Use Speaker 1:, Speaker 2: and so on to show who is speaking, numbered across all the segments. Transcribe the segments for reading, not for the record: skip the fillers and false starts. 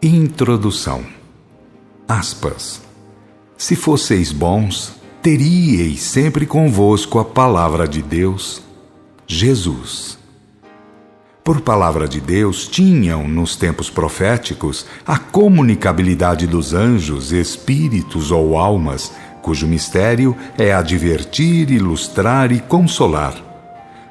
Speaker 1: Introdução. Aspas. Se fosseis bons, teríeis sempre convosco a palavra de Deus, Jesus. Por palavra de Deus tinham, nos tempos proféticos, a comunicabilidade dos anjos, espíritos ou almas, cujo mistério é advertir, ilustrar e consolar.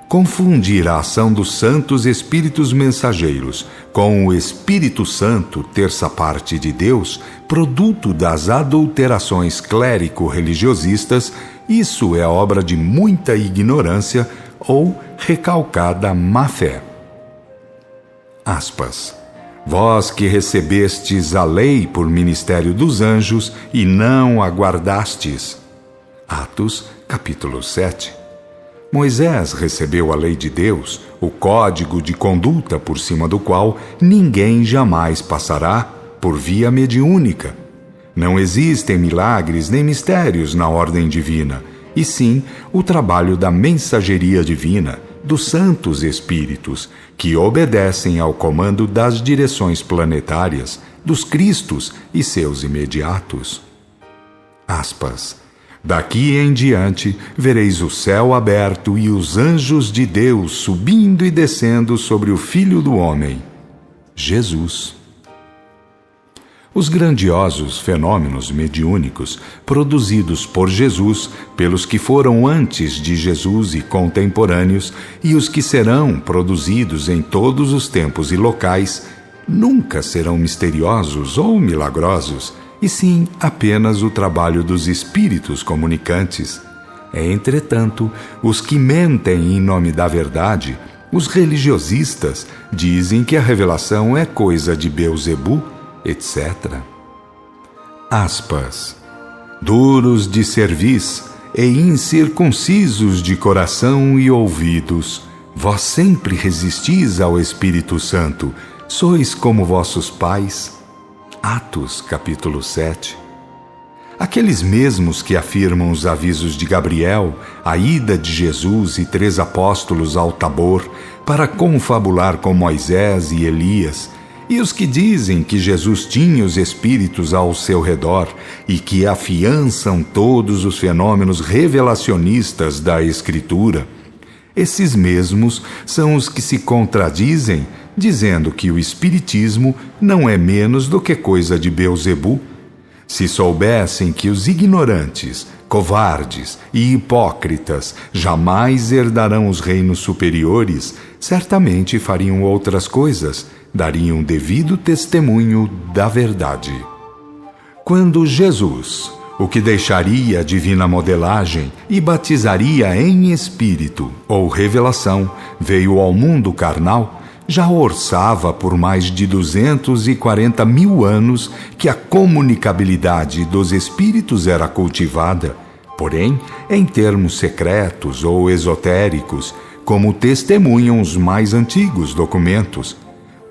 Speaker 1: Confundir a ação dos santos espíritos mensageiros com o Espírito Santo, terça parte de Deus, produto das adulterações clérico-religiosistas, isso é obra de muita ignorância ou recalcada má-fé. Aspas. Vós que recebestes a lei por ministério dos anjos e não a guardastes. Atos, capítulo 7. Moisés recebeu a lei de Deus, o código de conduta por cima do qual ninguém jamais passará por via mediúnica. Não existem milagres nem mistérios na ordem divina, e sim o trabalho da mensageria divina, dos santos espíritos, que obedecem ao comando das direções planetárias, dos Cristos e seus imediatos. Aspas. Daqui em diante vereis o céu aberto e os anjos de Deus subindo e descendo sobre o Filho do Homem, Jesus. Os grandiosos fenômenos mediúnicos produzidos por Jesus, pelos que foram antes de Jesus e contemporâneos, e os que serão produzidos em todos os tempos e locais, nunca serão misteriosos ou milagrosos, e sim apenas o trabalho dos espíritos comunicantes. Entretanto, os que mentem em nome da verdade, os religiosistas, dizem que a revelação é coisa de Beelzebu, etc. Aspas. Duros de cerviz e incircuncisos de coração e ouvidos, vós sempre resistis ao Espírito Santo, sois como vossos pais. Atos, capítulo 7. Aqueles mesmos que afirmam os avisos de Gabriel, a ida de Jesus e 3 apóstolos ao Tabor para confabular com Moisés e Elias, e os que dizem que Jesus tinha os espíritos ao seu redor e que afiançam todos os fenômenos revelacionistas da Escritura, esses mesmos são os que se contradizem, dizendo que o Espiritismo não é menos do que coisa de Beelzebu. Se soubessem que os ignorantes, covardes e hipócritas jamais herdarão os reinos superiores, certamente fariam outras coisas, dariam devido testemunho da verdade. Quando Jesus, o que deixaria a divina modelagem e batizaria em espírito ou revelação, veio ao mundo carnal, já orçava por mais de 240 mil anos que a comunicabilidade dos espíritos era cultivada, porém em termos secretos ou esotéricos, como testemunham os mais antigos documentos.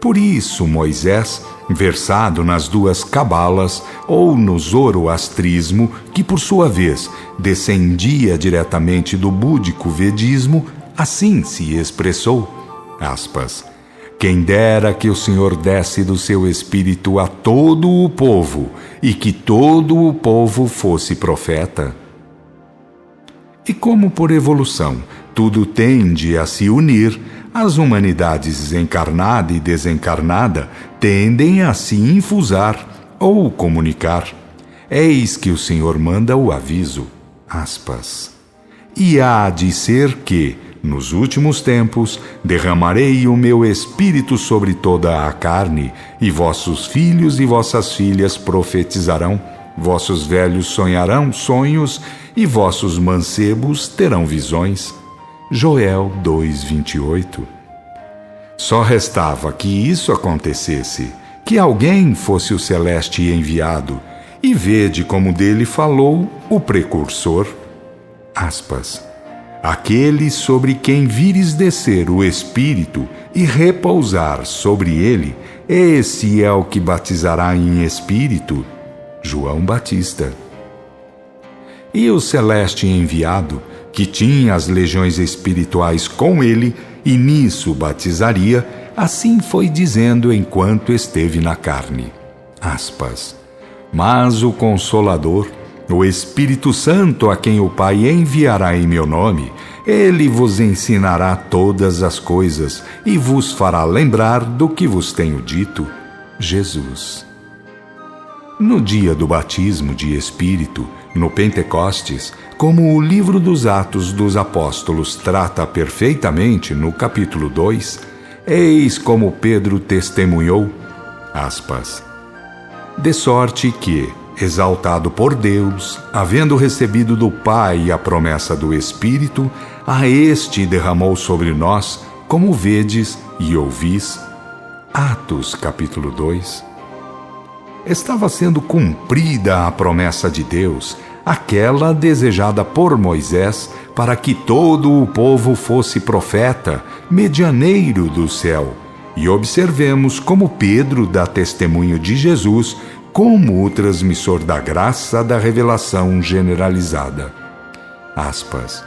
Speaker 1: Por isso Moisés, versado nas 2 cabalas ou no zoroastrismo, que por sua vez descendia diretamente do búdico vedismo, assim se expressou, aspas, quem dera que o Senhor desse do seu Espírito a todo o povo, e que todo o povo fosse profeta. E como por evolução tudo tende a se unir, as humanidades encarnada e desencarnada tendem a se infusar ou comunicar. Eis que o Senhor manda o aviso, aspas, e há de ser que, nos últimos tempos, derramarei o meu Espírito sobre toda a carne, e vossos filhos e vossas filhas profetizarão, vossos velhos sonharão sonhos, e vossos mancebos terão visões. Joel 2:28. Só restava que isso acontecesse, que alguém fosse o celeste enviado, e vede como dele falou o precursor, aspas, aquele sobre quem vires descer o Espírito e repousar sobre ele, esse é o que batizará em Espírito. João Batista. E o celeste enviado, que tinha as legiões espirituais com ele, e nisso batizaria, assim foi dizendo enquanto esteve na carne. Aspas. Mas o Consolador, o Espírito Santo, a quem o Pai enviará em meu nome, ele vos ensinará todas as coisas e vos fará lembrar do que vos tenho dito. Jesus. No dia do batismo de Espírito, no Pentecostes, como o livro dos Atos dos Apóstolos trata perfeitamente no capítulo 2, eis como Pedro testemunhou, aspas, de sorte que, exaltado por Deus, havendo recebido do Pai a promessa do Espírito, a este derramou sobre nós, como vedes e ouvis. Atos, capítulo 2. Estava sendo cumprida a promessa de Deus, aquela desejada por Moisés, para que todo o povo fosse profeta, medianeiro do céu. E observemos como Pedro dá testemunho de Jesus como o transmissor da graça da revelação generalizada. Aspas.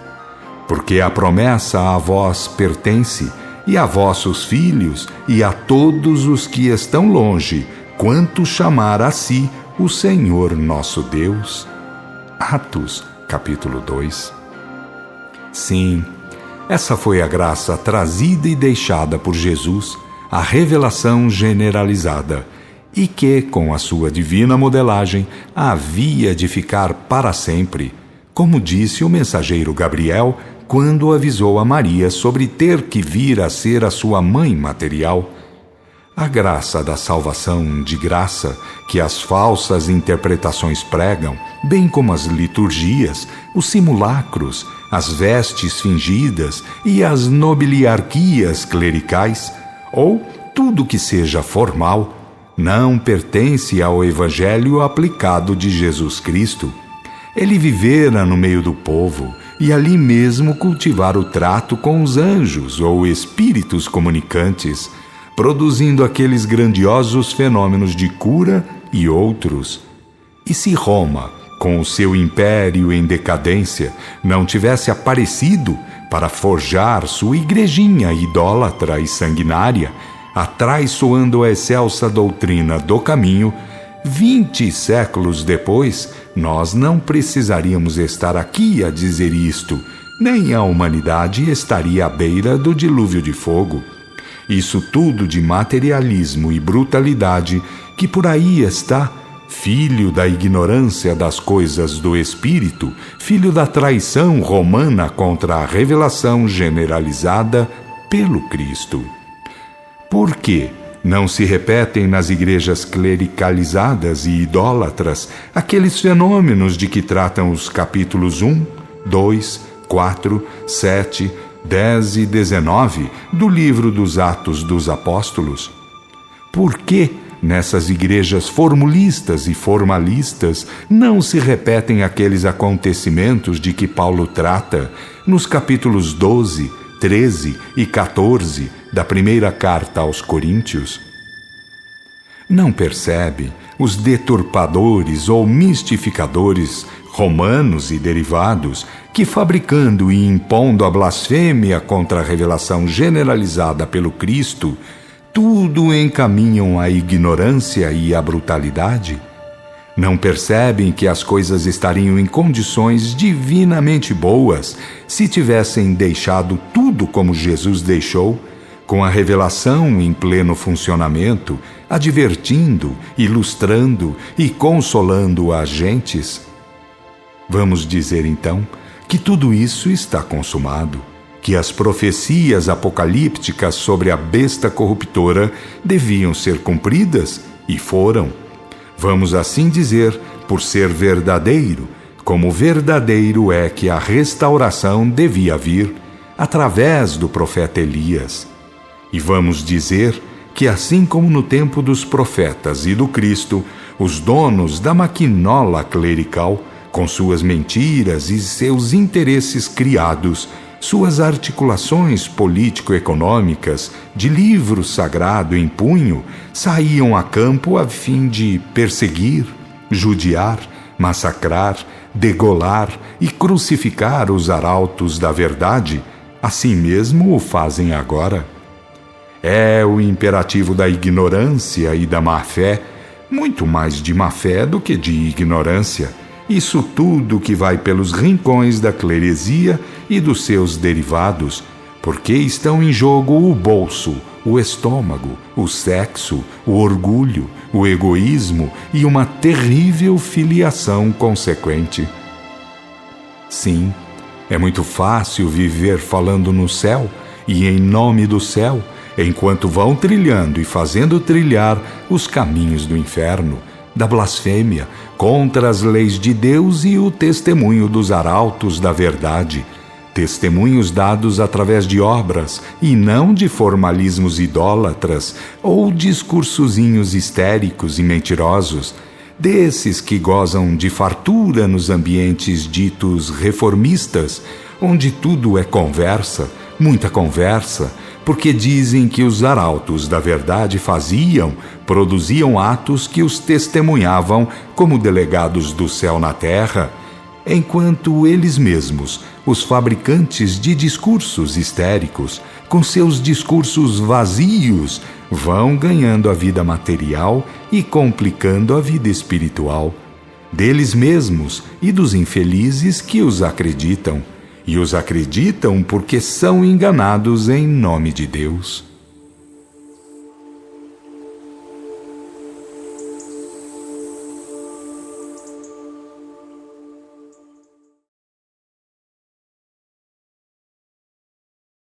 Speaker 1: Porque a promessa a vós pertence, e a vossos filhos, e a todos os que estão longe, quanto chamar a si o Senhor nosso Deus. Atos, capítulo 2. Sim, essa foi a graça trazida e deixada por Jesus, a revelação generalizada, e que, com a sua divina modelagem, havia de ficar para sempre, como disse o mensageiro Gabriel quando avisou a Maria sobre ter que vir a ser a sua mãe material. A graça da salvação de graça, que as falsas interpretações pregam, bem como as liturgias, os simulacros, as vestes fingidas e as nobiliarquias clericais, ou tudo que seja formal, não pertence ao Evangelho aplicado de Jesus Cristo. Ele vivera no meio do povo e ali mesmo cultivar o trato com os anjos ou espíritos comunicantes, produzindo aqueles grandiosos fenômenos de cura e outros. E se Roma, com o seu império em decadência, não tivesse aparecido para forjar sua igrejinha idólatra e sanguinária, atraiçoando a excelsa doutrina do caminho, 20 séculos depois, nós não precisaríamos estar aqui a dizer isto, nem a humanidade estaria à beira do dilúvio de fogo. Isso tudo de materialismo e brutalidade que por aí está, filho da ignorância das coisas do Espírito, filho da traição romana contra a revelação generalizada pelo Cristo. Por que não se repetem nas igrejas clericalizadas e idólatras aqueles fenômenos de que tratam os capítulos 1, 2, 4, 7, 10 e 19 do livro dos Atos dos Apóstolos? Por que nessas igrejas formulistas e formalistas não se repetem aqueles acontecimentos de que Paulo trata nos capítulos 12, 13 e 14 da primeira carta aos Coríntios? Não percebe os deturpadores ou mistificadores romanos e derivados que, fabricando e impondo a blasfêmia contra a revelação generalizada pelo Cristo, tudo encaminham à ignorância e à brutalidade? Não percebem que as coisas estariam em condições divinamente boas se tivessem deixado tudo como Jesus deixou, com a revelação em pleno funcionamento, advertindo, ilustrando e consolando as gentes? Vamos dizer então que tudo isso está consumado, que as profecias apocalípticas sobre a besta corruptora deviam ser cumpridas e foram. Vamos assim dizer, por ser verdadeiro, como verdadeiro é que a restauração devia vir através do profeta Elias. E vamos dizer que, assim como no tempo dos profetas e do Cristo, os donos da maquinola clerical, com suas mentiras e seus interesses criados, suas articulações político-econômicas, de livro sagrado em punho, saíam a campo a fim de perseguir, judiar, massacrar, degolar e crucificar os arautos da verdade, assim mesmo o fazem agora. É o imperativo da ignorância e da má-fé muito mais de má fé do que de ignorância. Isso tudo que vai pelos rincões da cleresia e dos seus derivados, porque estão em jogo o bolso, o estômago, o sexo, o orgulho, o egoísmo e uma terrível filiação consequente. Sim, é muito fácil viver falando no céu e em nome do céu, enquanto vão trilhando e fazendo trilhar os caminhos do inferno, da blasfêmia contra as leis de Deus e o testemunho dos arautos da verdade, testemunhos dados através de obras e não de formalismos idólatras ou discursozinhos histéricos e mentirosos, desses que gozam de fartura nos ambientes ditos reformistas, onde tudo é conversa, muita conversa, porque dizem que os arautos da verdade produziam atos que os testemunhavam como delegados do céu na terra, enquanto eles mesmos, os fabricantes de discursos histéricos, com seus discursos vazios, vão ganhando a vida material e complicando a vida espiritual, deles mesmos e dos infelizes que os acreditam. E os acreditam porque são enganados em nome de Deus.